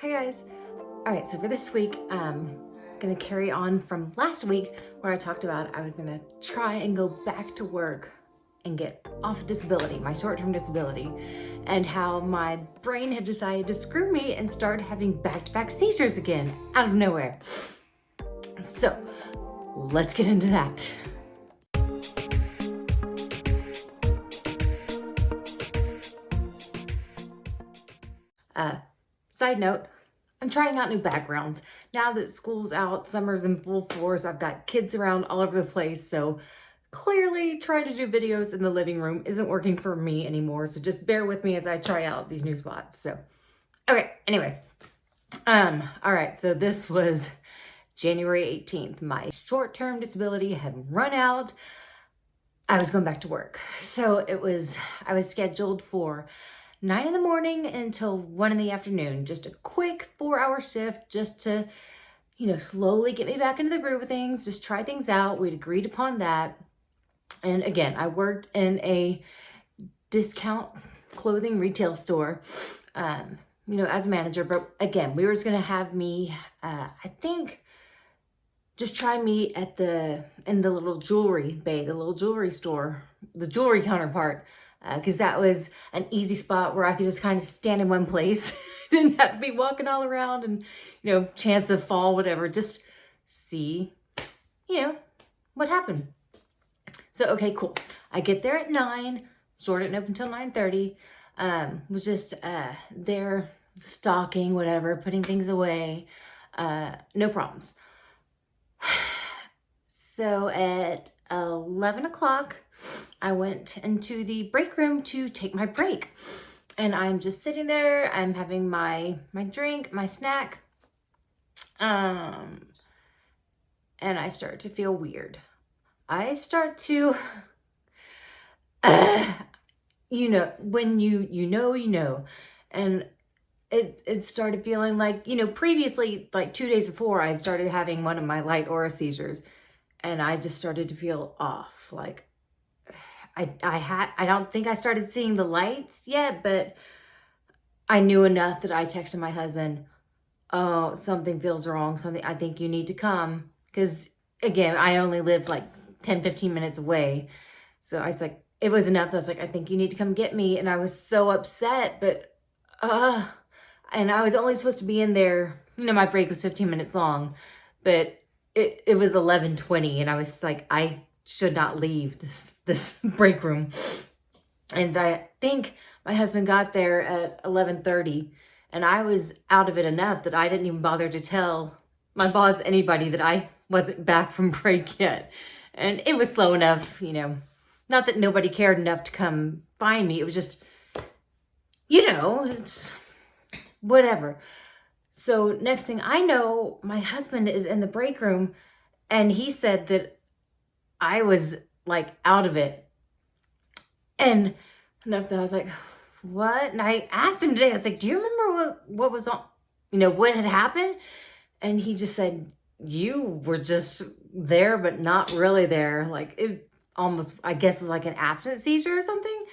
Hi guys. All right, so for this week, I'm gonna carry on from last week where I talked about I was gonna try and go back to work and get off disability, my short-term disability, and how my brain had decided to screw me and start having back-to-back seizures again out of nowhere. So let's get into that. Side note, I'm trying out new backgrounds. Now that school's out, summer's in full force, I've got kids around all over the place, so clearly trying to do videos in the living room isn't working for me anymore, so just bear with me as I try out these new spots. So, okay, anyway. All right, so this was January 18th. My short-term disability had run out. I was going back to work. So I was scheduled for 9 in the morning until 1 in the afternoon. Just a quick 4-hour shift just to, slowly get me back into the groove of things, just try things out. We'd agreed upon that. And again, I worked in a discount clothing retail store, as a manager. But again, we were just going to have me, I think, just try me in the little jewelry bay, the little jewelry store, the jewelry counterpart. Because that was an easy spot where I could just kind of stand in one place. Didn't have to be walking all around and, chance of fall, whatever. Just see, what happened. So, okay, cool. I get there at 9. Store didn't open until 9:30. Was just there stocking, whatever, putting things away. No problems. So at 11 o'clock, I went into the break room to take my break. And I'm just sitting there. I'm having my drink, my snack. And I start to feel weird. I start to, when you know. And it started feeling like, previously, like 2 days before, I had started having one of my light aura seizures. And I just started to feel off. Like, I don't think I started seeing the lights yet, but I knew enough that I texted my husband, oh, something feels wrong. I think you need to come. Because, again, I only lived like 10, 15 minutes away. So I was like, it was enough. I was like, I think you need to come get me. And I was so upset, but, and I was only supposed to be in there, my break was 15 minutes long, but it was 11:20, and I was like, I should not leave this break room. And I think my husband got there at 11:30, and I was out of it enough that I didn't even bother to tell my boss, anybody, that I wasn't back from break yet. And it was slow enough, not that nobody cared enough to come find me. It was just, it's whatever. So next thing I know, my husband is in the break room, and he said that I was like out of it. And enough that I was like, what? And I asked him today, I was like, do you remember what was on, what had happened? And he just said, you were just there, but not really there. Like, it almost, I guess, was like an absent seizure or something.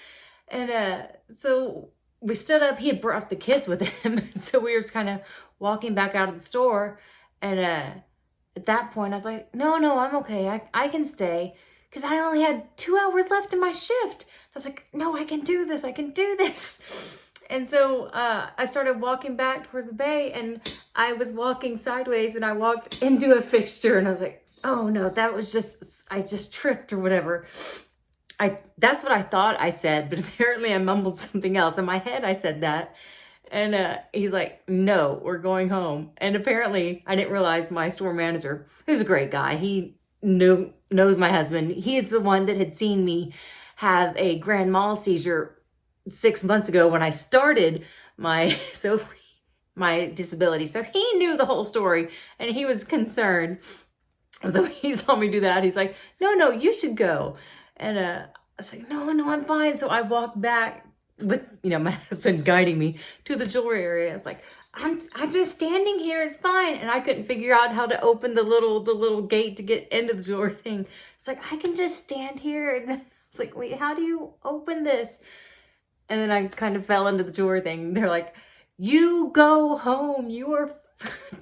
And so we stood up. He had brought the kids with him. So we were just kind of walking back out of the store. And at that point, I was like, no, I'm okay. I can stay. Because I only had 2 hours left in my shift. I was like, no, I can do this. I can do this. And so I started walking back towards the bay. And I was walking sideways. And I walked into a fixture. And I was like, oh, no, that was I just tripped or whatever. That's what I thought I said, but apparently I mumbled something else. In my head, I said that. And he's like, no, we're going home. And apparently I didn't realize my store manager, who's a great guy, he knows my husband. He is the one that had seen me have a grand mal seizure 6 months ago when I started my disability. So he knew the whole story, and he was concerned. So he saw me do that. He's like, no, you should go. And I was like, no, I'm fine. So I walked back with, my husband guiding me to the jewelry area. I was like, I'm just standing here. It's fine. And I couldn't figure out how to open the little gate to get into the jewelry thing. It's like, I can just stand here. And I was like, wait, how do you open this? And then I kind of fell into the jewelry thing. They're like, you go home. You are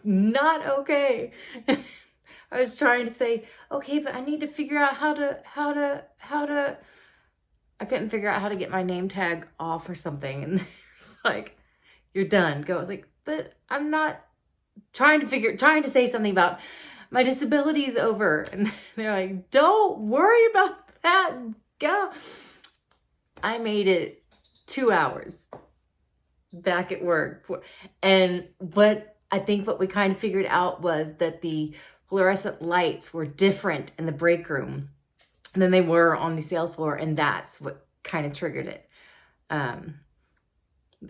not okay. I was trying to say, okay, but I need to figure out how to, I couldn't figure out how to get my name tag off or something. And it's like, you're done. Go. I was like, but I'm not trying to say something about my disability is over. And they're like, don't worry about that. Go. I made it 2 hours back at work. And what we kind of figured out was that the fluorescent lights were different in the break room than they were on the sales floor. And that's what kind of triggered it.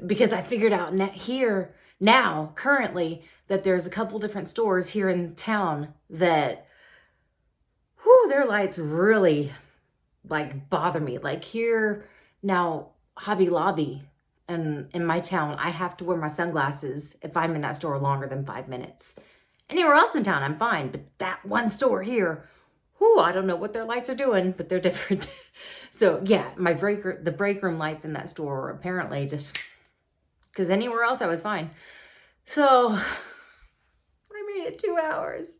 Because I figured out currently, that there's a couple different stores here in town that, their lights really like bother me. Like here now, Hobby Lobby, and in my town, I have to wear my sunglasses if I'm in that store longer than 5 minutes. Anywhere else in town, I'm fine. But that one store here, I don't know what their lights are doing, but they're different. So yeah, the break room lights in that store are apparently just, because anywhere else I was fine. So I made it 2 hours.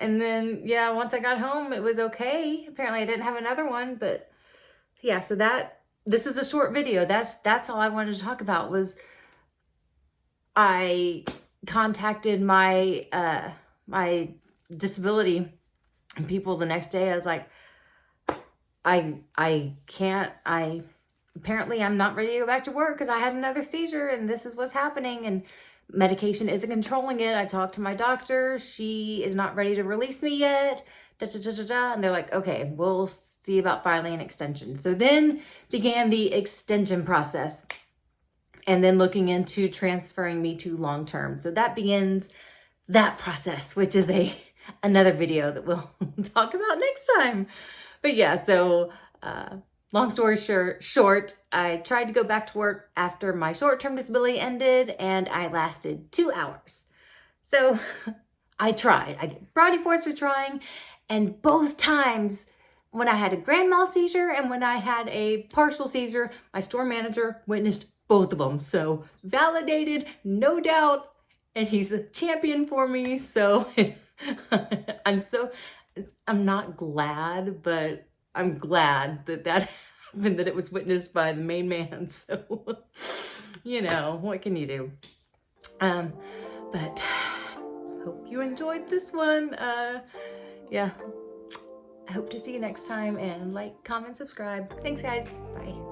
And then, yeah, once I got home, it was okay. Apparently I didn't have another one, but yeah, so this is a short video. That's all I wanted to talk about. Was I contacted my my disability people the next day. I was like, apparently I'm not ready to go back to work because I had another seizure and this is what's happening, and medication isn't controlling it. I talked to my doctor. She is not ready to release me yet. And they're like, okay, we'll see about filing an extension. So then began the extension process, and then looking into transferring me to long-term. So that begins that process, which is another video that we'll talk about next time. But yeah, so long story short, I tried to go back to work after my short-term disability ended, and I lasted 2 hours. So I tried. I get brownie points for trying, and both times when I had a grand mal seizure and when I had a partial seizure, my store manager witnessed both of them. So validated, no doubt, and he's a champion for me. So I'm not glad, but I'm glad that happened, that it was witnessed by the main man. So, what can you do? But hope you enjoyed this one. Yeah, I hope to see you next time, and like, comment, subscribe. Thanks, guys. Bye.